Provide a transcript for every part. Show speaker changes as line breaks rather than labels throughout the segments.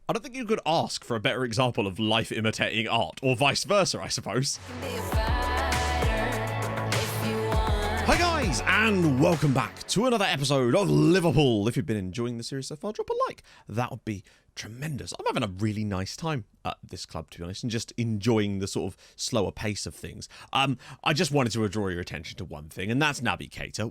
I don't think you could ask for a better example of life imitating art, or vice versa, I suppose. Hi guys, and welcome back to another episode of Liverpool. If you've been enjoying the series so far, drop a like. That would be tremendous. I'm having a really nice time at this club, to be honest, and just enjoying the sort of slower pace of things. I just wanted to draw your attention to one thing, and that's Naby Keita.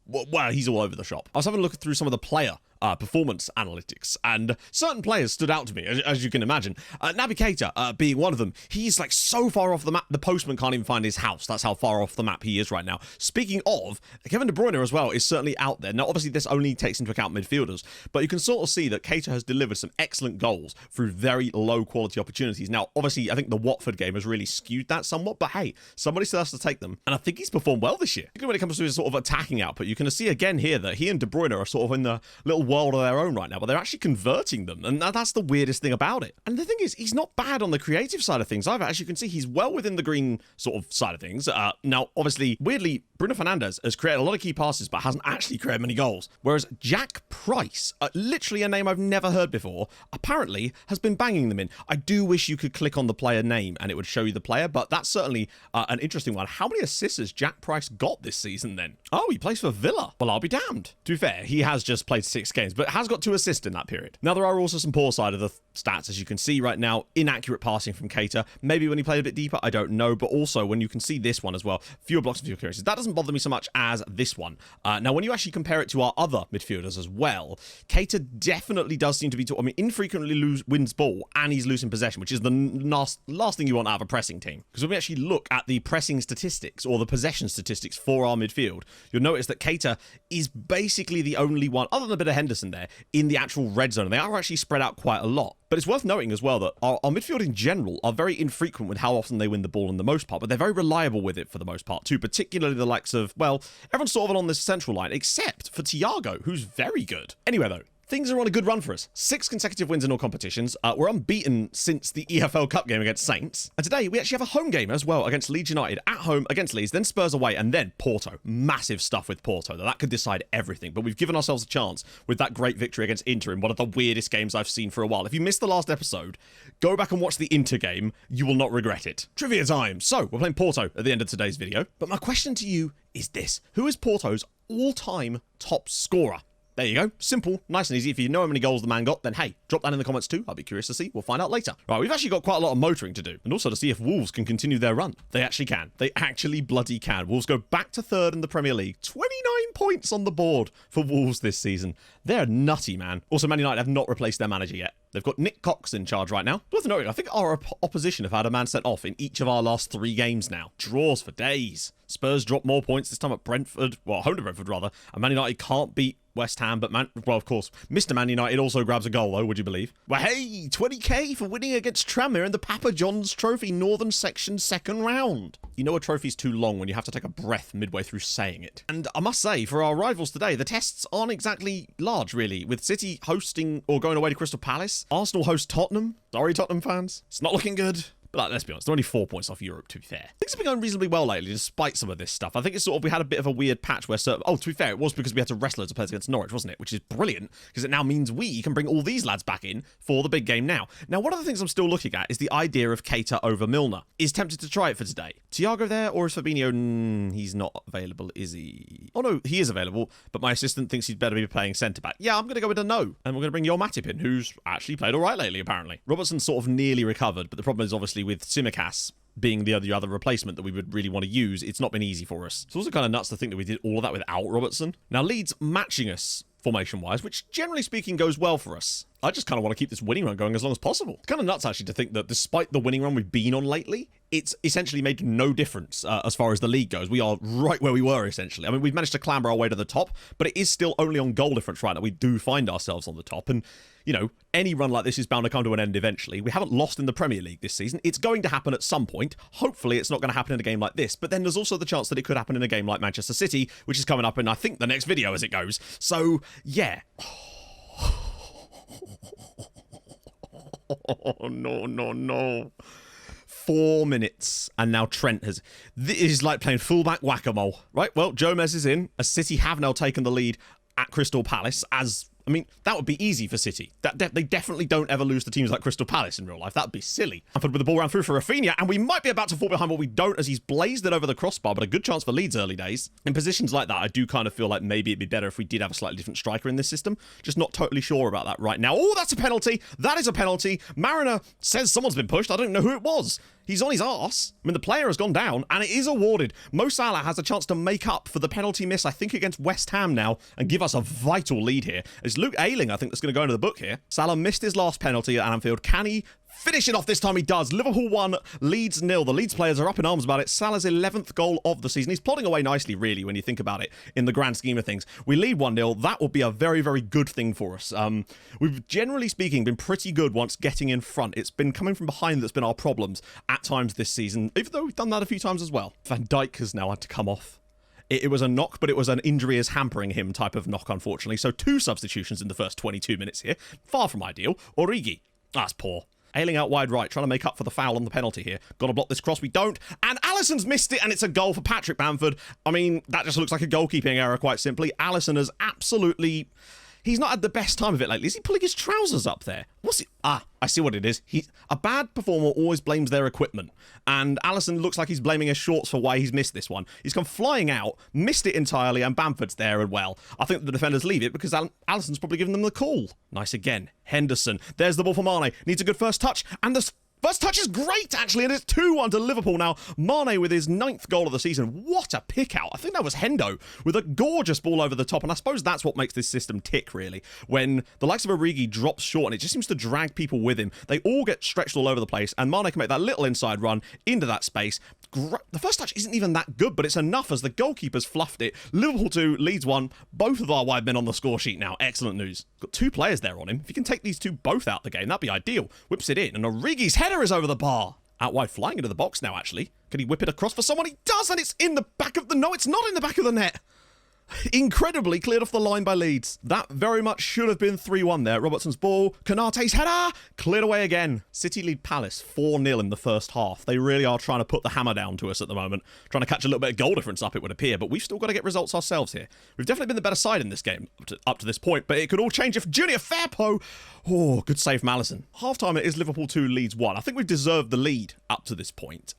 Well, he's all over the shop. I was having a look through some of the player performance analytics, and certain players stood out to me, as you can imagine. Naby Keita being one of them. He's like so far off the map, the postman can't even find his house. That's how far off the map he is right now. Speaking of, Kevin De Bruyne as well is certainly out there. Now, obviously, this only takes into account midfielders, but you can sort of see that Keita has delivered some excellent goals through very low quality opportunities. Now, obviously, I think the Watford game has really skewed that somewhat, but hey, somebody still has to take them, and I think he's performed well this year. When it comes to his sort of attacking output, you can see again here that he and De Bruyne are sort of in the little world of their own right now, but they're actually converting them, and that's the weirdest thing about it. And the thing is, he's not bad on the creative side of things either. As you can see, he's well within the green sort of side of things. Now, obviously, weirdly, Bruno Fernandes has created a lot of key passes, but hasn't actually created many goals. Whereas Jack Price, literally a name I've never heard before, apparently has been banging them in. I do wish you could click on the player name and it would show you the player, but that's certainly an interesting one. How many assists has Jack Price got this season then? Oh, he plays for Villa. Well, I'll be damned. To be fair, he has just played 6 games, but has got 2 assists in that period. Now, there are also some poor side of the stats, as you can see right now. Inaccurate passing from Keita. Maybe when he played a bit deeper, I don't know, but also when you can see this one as well, fewer blocks and fewer clearances. That doesn't bother me so much as this one. Now, when you actually compare it to our other midfielders as well, Keita definitely does seem to be, infrequently wins ball, and he's losing possession, which is the last thing you want out of a pressing team. Because when we actually look at the pressing statistics, or the possession statistics for our midfield, you'll notice that Keita is basically the only one, other than a bit of Henderson there, in the actual red zone. They are actually spread out quite a lot. But it's worth noting as well that our midfield in general are very infrequent with how often they win the ball in the most part, but they're very reliable with it for the most part too, particularly the likes of, well, everyone's sort of on this central line, except for Thiago, who's very good. Anyway, though, things are on a good run for us. 6 consecutive wins in all competitions. We're unbeaten since the EFL Cup game against Saints. And today, we actually have a home game as well against Leeds United, at home against Leeds, then Spurs away, and then Porto. Massive stuff with Porto. That could decide everything. But we've given ourselves a chance with that great victory against Inter in one of the weirdest games I've seen for a while. If you missed the last episode, go back and watch the Inter game. You will not regret it. Trivia time. So, we're playing Porto at the end of today's video. But my question to you is this. Who is Porto's all-time top scorer? There you go. Simple, nice and easy. If you know how many goals the man got, then hey, drop that in the comments too. I'll be curious to see. We'll find out later. Right, we've actually got quite a lot of motoring to do, and also to see if Wolves can continue their run. They actually can. They actually bloody can. Wolves go back to 3rd in the Premier League. 29 points on the board for Wolves this season. They're nutty, man. Also, Man United have not replaced their manager yet. They've got Nick Cox in charge right now. Worth noting, I think our opposition have had a man sent off in each of our last 3 games now. Draws for days. Spurs drop more points this time at Brentford. Well, home to Brentford, rather. And Man United can't beat West Ham, but well, of course, Mr. Man United also grabs a goal, though, would you believe? Well, hey, 20k for winning against Tranmere in the Papa John's Trophy Northern Section 2nd round. You know a trophy's too long when you have to take a breath midway through saying it. And I must say, for our rivals today, the tests aren't exactly large, really, with City hosting or going away to Crystal Palace. Arsenal host Tottenham. Sorry, Tottenham fans. It's not looking good. But let's be honest, they're only 4 points off Europe, to be fair. Things have been going reasonably well lately, despite some of this stuff. I think it's sort of, we had a bit of a weird patch where to be fair, it was because we had to wrestle loads of players against Norwich, wasn't it? Which is brilliant, because it now means we can bring all these lads back in for the big game now. Now, one of the things I'm still looking at is the idea of Keita over Milner. Is tempted to try it for today. Thiago there, or is Fabinho? He's not available, is he? Oh no, he is available, but my assistant thinks he'd better be playing centre-back. Yeah, I'm going to go with a no. And we're going to bring Matip in, who's actually played all right lately, apparently. Robertson's sort of nearly recovered, but the problem is obviously with Tsimikas being the other replacement that we would really want to use, it's not been easy for us. It's also kind of nuts to think that we did all of that without Robertson. Now, Leeds matching us formation-wise, which generally speaking goes well for us. I just kind of want to keep this winning run going as long as possible. It's kind of nuts, actually, to think that despite the winning run we've been on lately, it's essentially made no difference as far as the league goes. We are right where we were, essentially. I mean, we've managed to clamber our way to the top, but it is still only on goal difference right now. We do find ourselves on the top, and, you know, any run like this is bound to come to an end eventually. We haven't lost in the Premier League this season. It's going to happen at some point. Hopefully, it's not going to happen in a game like this, but then there's also the chance that it could happen in a game like Manchester City, which is coming up in, I think, the next video as it goes. So, yeah. Oh, no. 4 minutes, and now Trent has... This is like playing fullback whack-a-mole, right? Well, Gomez is in, as City have now taken the lead at Crystal Palace, as I mean, that would be easy for City. They definitely don't ever lose to teams like Crystal Palace in real life. That would be silly. Bamford with the ball round through for Rafinha, and we might be about to fall behind, but we don't, as he's blazed it over the crossbar, but a good chance for Leeds early days. In positions like that, I do kind of feel like maybe it'd be better if we did have a slightly different striker in this system. Just not totally sure about that right now. Oh, that's a penalty. That is a penalty. Mariner says someone's been pushed. I don't know who it was. He's on his arse. I mean, the player has gone down, and it is awarded. Mo Salah has a chance to make up for the penalty miss, I think, against West Ham now, and give us a vital lead here. It's Luke Ayling, I think, that's going to go into the book here. Salah missed his last penalty at Anfield. Can he finish it off this time? He does. Liverpool 1, Leeds 0. The Leeds players are up in arms about it. Salah's 11th goal of the season. He's plodding away nicely, really, when you think about it, in the grand scheme of things. We lead 1-0. That will be a very, very good thing for us. We've, generally speaking, been pretty good once getting in front. It's been coming from behind that's been our problems at times this season, even though we've done that a few times as well. Van Dijk has now had to come off. It was a knock, but it was an injury is hampering him type of knock, unfortunately. So 2 substitutions in the first 22 minutes here. Far from ideal. Origi. That's poor. Ailing out wide right, trying to make up for the foul on the penalty here. Got to block this cross. We don't. And Alisson's missed it, and it's a goal for Patrick Bamford. I mean, that just looks like a goalkeeping error, quite simply. Alisson has absolutely... He's not had the best time of it lately. Is he pulling his trousers up there? What's he... Ah, I see what it is. A bad performer always blames their equipment. And Alisson looks like he's blaming his shorts for why he's missed this one. He's come flying out, missed it entirely, and Bamford's there as well. I think the defenders leave it because Alisson's probably given them the call. Nice again. Henderson. There's the ball for Mane. Needs a good first touch. And the... First touch is great, actually, and it's 2-1 to Liverpool now. Mane with his 9th goal of the season. What a pick out. I think that was Hendo with a gorgeous ball over the top, and I suppose that's what makes this system tick, really. When the likes of Origi drops short, and it just seems to drag people with him. They all get stretched all over the place, and Mane can make that little inside run into that space. The first touch isn't even that good, but it's enough as the goalkeeper's fluffed it. Liverpool 2, Leeds 1. Both of our wide men on the score sheet now. Excellent news. Got 2 players there on him. If you can take these 2 both out the game, that'd be ideal. Whips it in, and Origi's header is over the bar. Out wide, flying into the box now, actually. Can he whip it across for someone? He does, and it's in the back of the... No, it's not in the back of the net. Incredibly cleared off the line by Leeds. That very much should have been 3-1 there. Robertson's ball. Konate's header. Cleared away again. City lead Palace 4-0 in the first half. They really are trying to put the hammer down to us at the moment. Trying to catch a little bit of goal difference up, it would appear. But we've still got to get results ourselves here. We've definitely been the better side in this game up to this point. But it could all change if Junior Firpo... Oh, good save from Alisson. Half-time it is Liverpool 2, Leeds 1. I think we've deserved the lead up to this point.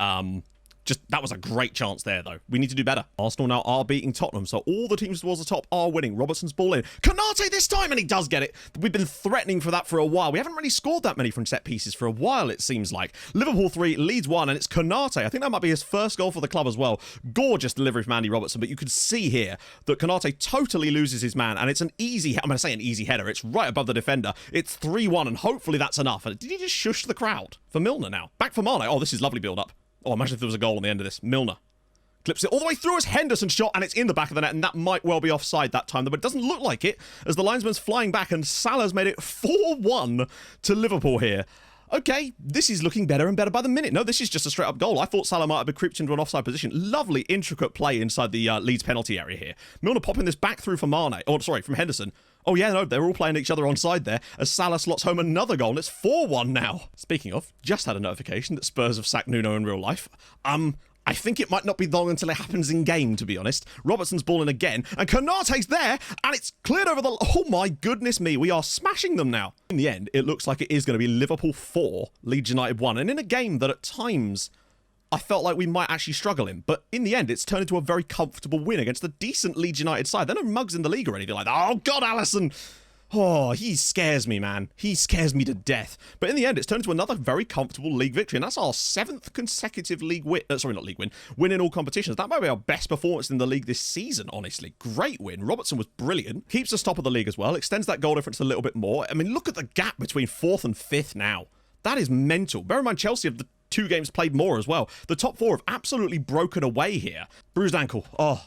That was a great chance there, though. We need to do better. Arsenal now are beating Tottenham, so all the teams towards the top are winning. Robertson's ball in. Konate this time, and he does get it. We've been threatening for that for a while. We haven't really scored that many from set pieces for a while, it seems like. Liverpool 3, Leeds 1, and it's Konate. I think that might be his first goal for the club as well. Gorgeous delivery from Andy Robertson, but you can see here that Konate totally loses his man, and it's an easy... I'm going to say an easy header. It's right above the defender. It's 3-1, and hopefully that's enough. And did he just shush the crowd? For Milner now. Back for Mane. Oh, this is lovely build-up. Oh, imagine if there was a goal on the end of this. Milner clips it all the way through as Henderson shot, and it's in the back of the net, and that might well be offside that time, but it doesn't look like it, as the linesman's flying back, and Salah's made it 4-1 to Liverpool here. Okay, this is looking better and better by the minute. No, this is just a straight-up goal. I thought Salah might have been creeped into an offside position. Lovely, intricate play inside the Leeds penalty area here. Milner popping this back through for Mane. Oh, sorry, from Henderson. Oh, yeah, no, they're all playing each other onside there as Salah slots home another goal, and it's 4-1 now. Speaking of, just had a notification that Spurs have sacked Nuno in real life. I think it might not be long until it happens in game, to be honest. Robertson's ball in again, and Konate's there, and it's cleared over the... Oh my goodness me, we are smashing them now. In the end, it looks like it is going to be Liverpool 4, Leeds United 1, and in a game that at times I felt like we might actually struggle in, but in the end, it's turned into a very comfortable win against a decent Leeds United side. They're no mugs in the league or anything like that. Oh God, Alisson! Oh, he scares me, man. He scares me to death. But in the end, it's turned into another very comfortable league victory, and that's our 7th consecutive league win. Sorry, not league win in all competitions. That might be our best performance in the league this season, honestly. Great win. Robertson was brilliant. Keeps us top of the league as well. Extends that goal difference a little bit more. I mean, look at the gap between 4th and 5th now. That is mental. Bear in mind, Chelsea have the 2 games played more as well. The top 4 have absolutely broken away here. Bruised ankle. Oh,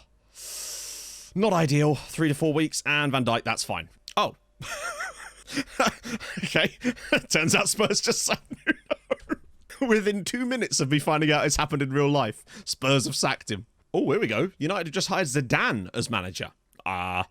not ideal. 3 to 4 weeks, and Van Dijk, that's fine. Oh. Okay. Turns out Spurs just sacked Nuno. Within 2 minutes of me finding out it's happened in real life, Spurs have sacked him. Oh, here we go. United have just hired Zidane as manager.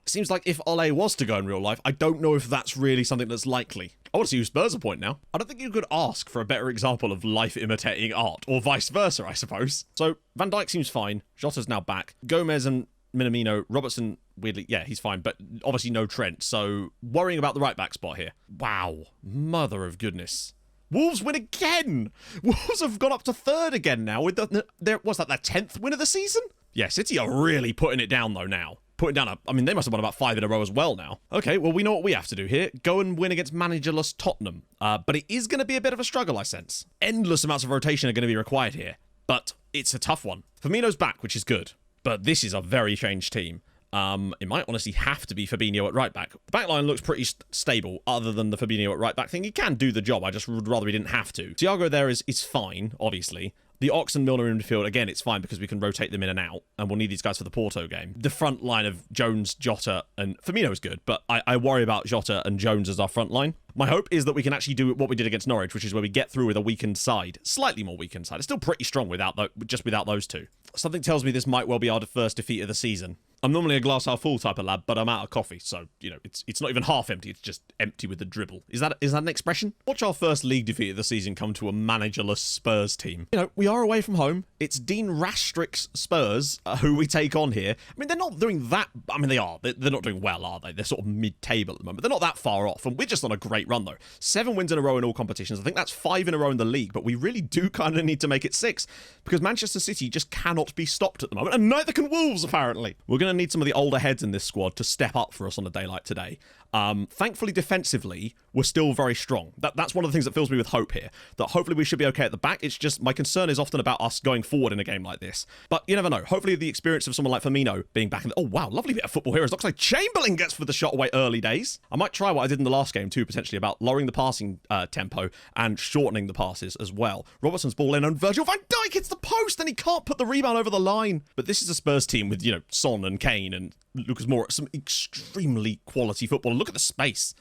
Seems like if Ole was to go in real life, I don't know if that's really something that's likely. I want to see who Spurs appoint now. I don't think you could ask for a better example of life imitating art, or vice versa, I suppose. So, Van Dijk seems fine. Jota's now back. Gomez and Minamino. Robertson, weirdly, yeah, he's fine, but obviously no Trent. So worrying about the right-back spot here. Wow. Mother of goodness. Wolves win again! Wolves have gone up to third again now with what's that, their 10th win of the season? Yeah, City are really putting it down, though, now. Putting down I mean, they must have won about 5 in a row as well now. Okay, well, we know what we have to do here. Go and win against managerless Tottenham. But it is going to be a bit of a struggle, I sense. Endless amounts of rotation are going to be required here. But it's a tough one. Firmino's back, which is good. But this is a very changed team. It might honestly have to be Fabinho at right back. The back line looks pretty stable, other than the Fabinho at right back thing. He can do the job. I just would rather he didn't have to. Thiago there is fine, obviously. The Ox and Milner in midfield, again, it's fine because we can rotate them in and out, and we'll need these guys for the Porto game. The front line of Jones, Jota, and Firmino is good, but I worry about Jota and Jones as our front line. My hope is that we can actually do what we did against Norwich, which is where we get through with a weakened side. Slightly more weakened side. It's still pretty strong without those two. Something tells me this might well be our first defeat of the season. I'm normally a glass half full type of lad, but I'm out of coffee, so, you know, it's not even half empty, it's just empty with the dribble. Is that an expression? Watch our first league defeat of the season come to a managerless Spurs team. You know, we are away from home. It's Dean Rastrick's Spurs who we take on here. I mean, they're not doing that... I mean, they are. They're not doing well, are they? They're sort of mid-table at the moment. They're not that far off, and we're just on a great run, though. 7 wins in a row in all competitions. I think that's 5 in a row in the league, but we really do kind of need to make it 6, because Manchester City just cannot be stopped at the moment, and neither can Wolves, apparently. We're going to need some of the older heads in this squad to step up for us on a day like today. Thankfully, defensively, we're still very strong. That's one of the things that fills me with hope here, that hopefully we should be okay at the back. It's just my concern is often about us going forward in a game like this. But you never know. Hopefully the experience of someone like Firmino being back in the... Oh, wow, lovely bit of football here. It looks like Chamberlain gets for the shot away early days. I might try what I did in the last game too, potentially, about lowering the passing tempo and shortening the passes as well. Robertson's ball in, and Virgil van Dijk hits the post, and he can't put the rebound over the line. But this is a Spurs team with, you know, Son and Kane and Lucas Moura, some extremely quality football. Look at the space.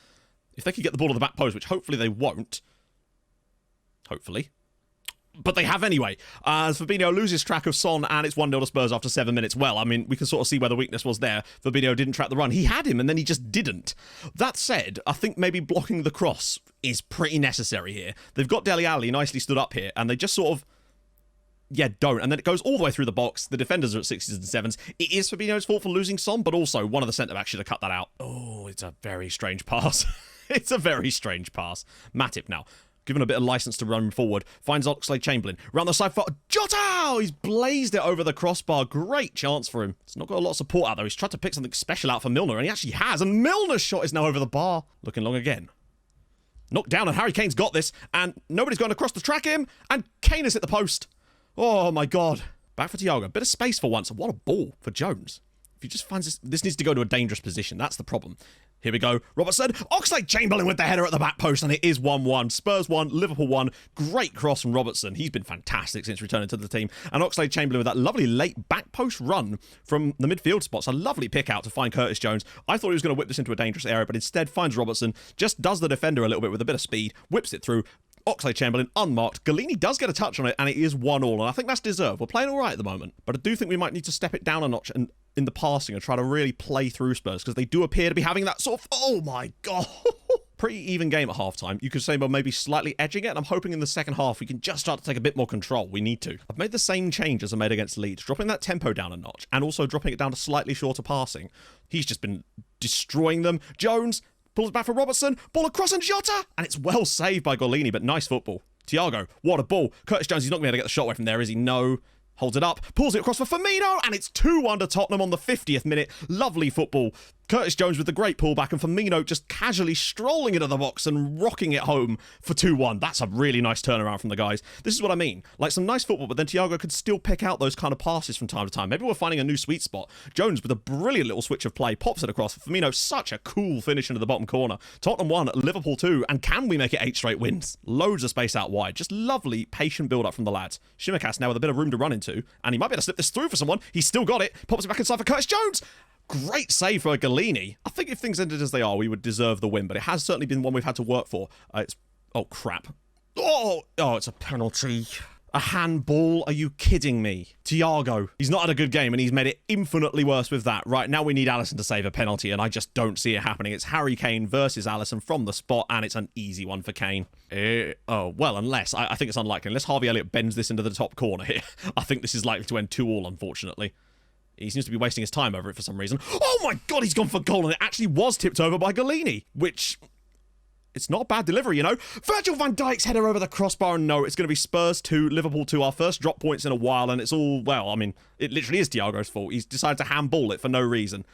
If they could get the ball to the back post, which hopefully they won't. Hopefully. But they have anyway. As Fabinho loses track of Son, and it's 1-0 to Spurs after 7 minutes. Well, I mean, we can sort of see where the weakness was there. Fabinho didn't track the run. He had him, and then he just didn't. That said, I think maybe blocking the cross is pretty necessary here. They've got Dele Alli nicely stood up here, and they just sort of... yeah, don't. And then it goes all the way through the box. The defenders are at 6s and 7s. It is Fabinho's fault for losing Son, but also one of the centre-backs should have cut that out. Oh, it's a very strange pass. It's a very strange pass. Matip now, given a bit of license to run forward, finds Oxlade-Chamberlain. Round the side for Jota! He's blazed it over the crossbar. Great chance for him. It's not got a lot of support out there. He's tried to pick something special out for Milner, and he actually has. And Milner's shot is now over the bar. Looking long again. Knocked down, and Harry Kane's got this. And nobody's going across to track him. And Kane has hit the post. Oh, my God. Back for Thiago. Bit of space for once. What a ball for Jones. If he just finds this needs to go to a dangerous position. That's the problem. Here we go. Robertson. Oxlade-Chamberlain with the header at the back post, and it is 1-1. Spurs 1, Liverpool 1. Great cross from Robertson. He's been fantastic since returning to the team. And Oxlade-Chamberlain with that lovely late back post run from the midfield spots. A lovely pick out to find Curtis Jones. I thought he was going to whip this into a dangerous area, but instead finds Robertson. Just does the defender a little bit with a bit of speed. Whips it through. Oxlade-Chamberlain unmarked. Galini does get a touch on it, and it is 1-1, and I think that's deserved. We're playing all right at the moment, but I do think we might need to step it down a notch and in the passing and try to really play through Spurs, because they do appear to be having that sort of... oh my God. Pretty even game at half-time. You could say, well, maybe slightly edging it, and I'm hoping in the second half we can just start to take a bit more control. We need to. I've made the same change as I made against Leeds, dropping that tempo down a notch, and also dropping it down to slightly shorter passing. He's just been destroying them. Jones pulls back for Robertson, ball across and Jota, and it's well saved by Golini, but nice football. Thiago, what a ball. Curtis Jones, he's not going to be able to get the shot away from there, is he? No. Holds it up, pulls it across for Firmino, and it's 2-1 to Tottenham on the 50th minute. Lovely football. Curtis Jones with the great pullback, and Firmino just casually strolling into the box and rocking it home for 2-1. That's a really nice turnaround from the guys. This is what I mean. Like some nice football, but then Thiago could still pick out those kind of passes from time to time. Maybe we're finding a new sweet spot. Jones with a brilliant little switch of play, pops it across. Firmino, such a cool finish into the bottom corner. Tottenham 1, Liverpool 2, and can we make it 8 straight wins? Loads of space out wide. Just lovely, patient build-up from the lads. Shimikas now with a bit of room to run into, and he might be able to slip this through for someone. He's still got it. Pops it back inside for Curtis Jones. Great save for Galini. I think if things ended as they are, we would deserve the win, but it has certainly been one we've had to work for. Oh, crap. Oh, it's a penalty. A handball? Are you kidding me? Thiago. He's not had a good game, and he's made it infinitely worse with that. Right, now we need Alisson to save a penalty, and I just don't see it happening. It's Harry Kane versus Alisson from the spot, and it's an easy one for Kane. Well, unless, I think it's unlikely. Unless Harvey Elliott bends this into the top corner here. I think this is likely to end 2-2, unfortunately. He seems to be wasting his time over it for some reason. Oh my god, he's gone for goal, and it actually was tipped over by Golini, which... It's not a bad delivery, you know. Virgil van Dijk's header over the crossbar, and no, it's going to be Spurs 2, Liverpool 2, our first drop points in a while, and it's all, well, I mean, it literally is Thiago's fault. He's decided to handball it for no reason.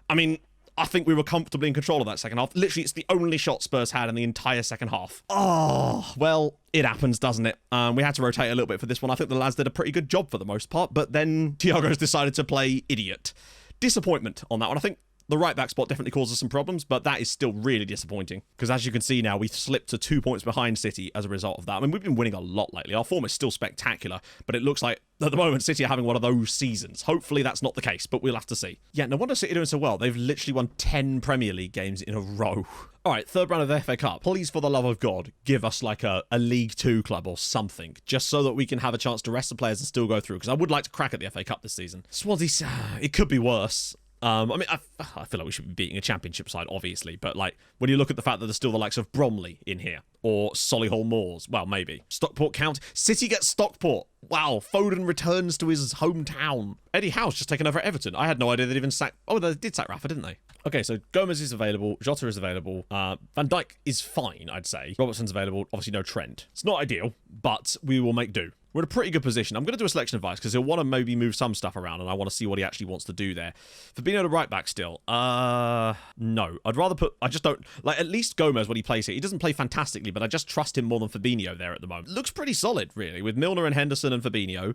I mean, I think we were comfortably in control of that second half. Literally, it's the only shot Spurs had in the entire second half. Oh, well, it happens, doesn't it? We had to rotate a little bit for this one. I think the lads did a pretty good job for the most part, but then Thiago's decided to play idiot. Disappointment on that one. I think the right-back spot definitely causes some problems, but that is still really disappointing. Because as you can see now, we've slipped to 2 points behind City as a result of that. I mean, we've been winning a lot lately. Our form is still spectacular, but it looks like, at the moment, City are having one of those seasons. Hopefully that's not the case, but we'll have to see. Yeah, no wonder City are doing so well. They've literally won 10 Premier League games in a row. All right, third round of the FA Cup. Please, for the love of God, give us like a League 2 club or something, just so that we can have a chance to rest the players and still go through, because I would like to crack at the FA Cup this season. Swansea, it could be worse. I mean, I feel like we should be beating a championship side, obviously, but like when you look at the fact that there's still the likes of Bromley in here or Solihull Moors, well, maybe Stockport County. City gets Stockport. Wow, Foden returns to his hometown. Eddie Howe's just taken over at Everton. I had no idea they'd even sacked. Oh, they did sack Rafa, didn't they? Okay, so Gomez is available, Jota is available, Van Dijk is fine, I'd say. Robertson's available, obviously no Trent. It's not ideal, but we will make do. We're in a pretty good position. I'm going to do a selection advice because he'll want to maybe move some stuff around, and I want to see what he actually wants to do there. Fabinho to right back still. No. I'd rather put... I just don't... Like, at least Gomez, when he plays here, he doesn't play fantastically, but I just trust him more than Fabinho there at the moment. Looks pretty solid, really, with Milner and Henderson and Fabinho.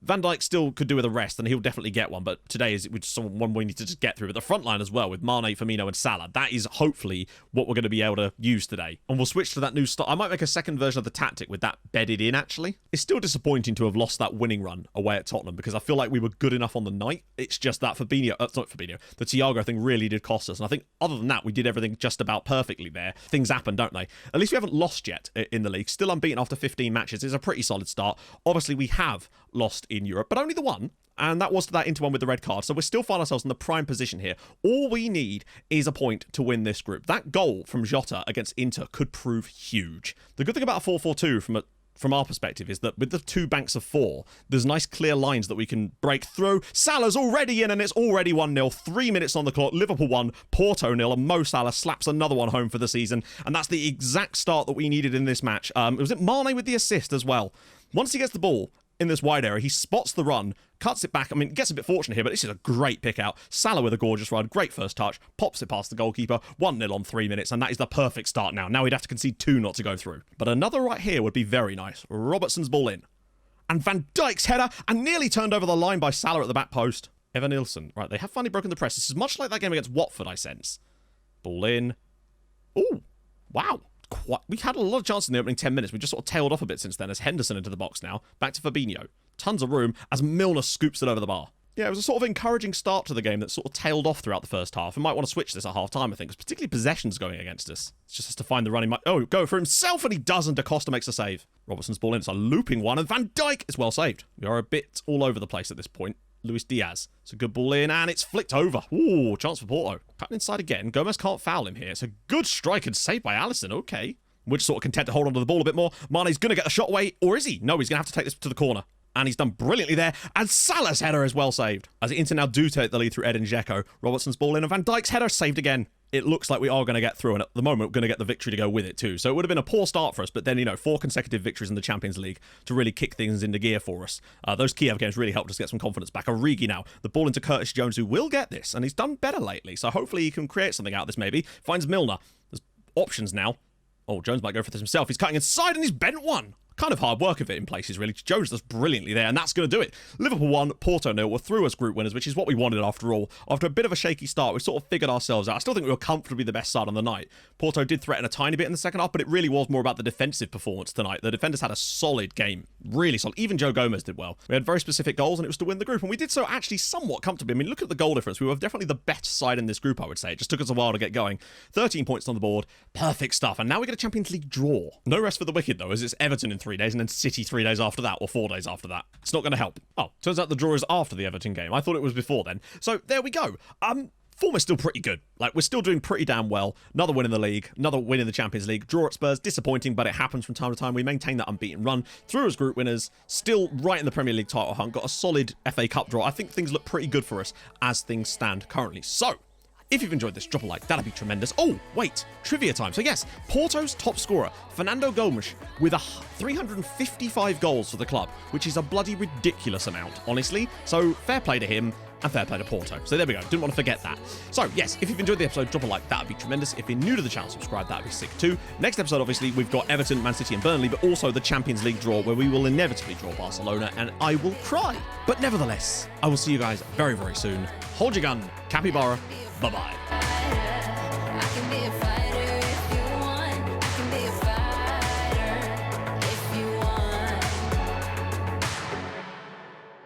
Van Dijk still could do with a rest, and he'll definitely get one, but today is one we need to just get through. But the front line as well, with Mane, Firmino, and Salah, that is hopefully what we're going to be able to use today. And we'll switch to that new style. I might make a second version of the tactic with that bedded in, actually. It's still disappointing to have lost that winning run away at Tottenham, because I feel like we were good enough on the night. It's just that Fabinho, not Fabinho, the Thiago thing really did cost us. And I think other than that, we did everything just about perfectly there. Things happen, don't they? At least we haven't lost yet in the league. Still unbeaten after 15 matches. It's a pretty solid start. Obviously, we have lost in Europe, but only the one, and that was to that Inter one with the red card. So we still find ourselves in the prime position here. All we need is a point to win this group. That goal from Jota against Inter could prove huge. The good thing about a 4-4-2 from our perspective is that with the two banks of four, there's nice clear lines that we can break through. Salah's already in, and it's already 1-0. 3 minutes on the clock. Liverpool 1, Porto 0, and Mo Salah slaps another one home for the season. And that's the exact start that we needed in this match. Was it Mane with the assist as well? Once he gets the ball in this wide area, he spots the run, cuts it back. I mean, gets a bit fortunate here, but this is a great pick out. Salah with a gorgeous run, great first touch, pops it past the goalkeeper, 1-0 on 3 minutes, and that is the perfect start now. Now he'd have to concede 2 not to go through. But another right here would be very nice. Robertson's ball in. And Van Dijk's header, and nearly turned over the line by Salah at the back post. Evan Nilsson. Right, they have finally broken the press. This is much like that game against Watford, I sense. Ball in. Ooh, wow. We had a lot of chances in the opening 10 minutes. We just sort of tailed off a bit since then as Henderson into the box now. Back to Fabinho. Tons of room as Milner scoops it over the bar. Yeah, it was a sort of encouraging start to the game that sort of tailed off throughout the first half. We might want to switch this at half-time, I think, because particularly possession's going against us. It's just has to find the running... Oh, go for himself, and he doesn't. Da Costa makes a save. Robertson's ball in. It's a looping one, and Van Dijk is well saved. We are a bit all over the place at this point. Luis Diaz. It's a good ball in, and it's flicked over. Ooh, chance for Porto. Cutting inside again. Gomez can't foul him here. It's a good strike and saved by Alisson. Okay. We're just sort of content to hold on to the ball a bit more. Mane's going to get the shot away, or is he? No, he's going to have to take this to the corner. And he's done brilliantly there. And Salah's header is well saved. As Inter now do take the lead through Edin Dzeko. Robertson's ball in, and Van Dijk's header saved again. It looks like we are going to get through, and at the moment, we're going to get the victory to go with it too. So it would have been a poor start for us, but then, 4 consecutive victories in the Champions League to really kick things into gear for us. Those Kiev games really helped us get some confidence back. Origi now, the ball into Curtis Jones, who will get this, and he's done better lately. So hopefully he can create something out of this maybe. Finds Milner. There's options now. Oh, Jones might go for this himself. He's cutting inside, and he's bent one. Kind of hard work of it in places, really. Jones does brilliantly there, and that's going to do it. Liverpool 1, Porto 0. We're through as group winners, which is what we wanted after all. After a bit of a shaky start, we sort of figured ourselves out. I still think we were comfortably the best side on the night. Porto did threaten a tiny bit in the second half, but it really was more about the defensive performance tonight. The defenders had a solid game. Really solid. Even Joe Gomez did well. We had very specific goals, and it was to win the group, and we did so actually somewhat comfortably. I mean, look at the goal difference. We were definitely the best side in this group, I would say. It just took us a while to get going. 13 points on the board. Perfect stuff. And now we get a Champions League draw. No rest for the wicked, though, as it's Everton in 3 days, and then City 3 days after that, or 4 days after that. It's not going to help. Oh, turns out the draw is after the Everton game. I thought it was before then. So there we go. form is still pretty good. Like, we're still doing pretty damn well. Another win in the league, another win in the Champions League. Draw at Spurs, disappointing, but it happens from time to time. We maintain that unbeaten run through as group winners, still right in the Premier League title hunt. Got a solid FA Cup draw. I think things look pretty good for us as things stand currently. So, if you've enjoyed this, drop a like. That'd be tremendous. Oh, wait. Trivia time. So, yes, Porto's top scorer, Fernando Gomes, with 355 goals for the club, which is a bloody ridiculous amount, honestly. So, fair play to him and fair play to Porto. So, there we go. Didn't want to forget that. So, yes, if you've enjoyed the episode, drop a like. That'd be tremendous. If you're new to the channel, subscribe. That'd be sick too. Next episode, obviously, we've got Everton, Man City and Burnley, but also the Champions League draw, where we will inevitably draw Barcelona, and I will cry. But nevertheless, I will see you guys very, very soon. Hold your gun. Capybara. Bye-bye.